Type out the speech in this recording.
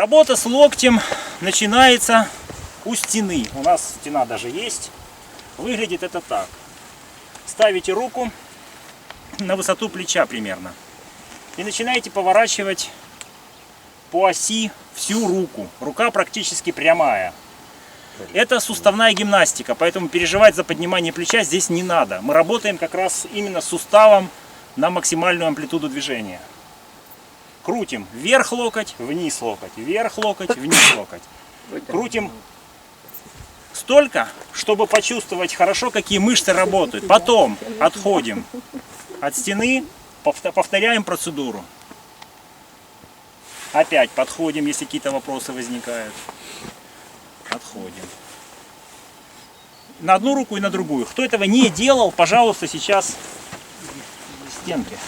Работа с локтем начинается у стены. У нас стена даже есть. Выглядит это так. Ставите руку на высоту плеча примерно. И начинаете поворачивать по оси всю руку. Рука практически прямая. Это суставная гимнастика, поэтому переживать за поднимание плеча здесь не надо. Мы работаем как раз именно с суставом на максимальную амплитуду движения. Крутим вверх локоть, вниз локоть, вверх локоть, вниз локоть. Крутим столько, чтобы почувствовать хорошо, какие мышцы работают. Потом отходим от стены, повторяем процедуру. Опять подходим, если какие-то вопросы возникают. Отходим. На одну руку и на другую. Кто этого не делал, пожалуйста, сейчас к стенке.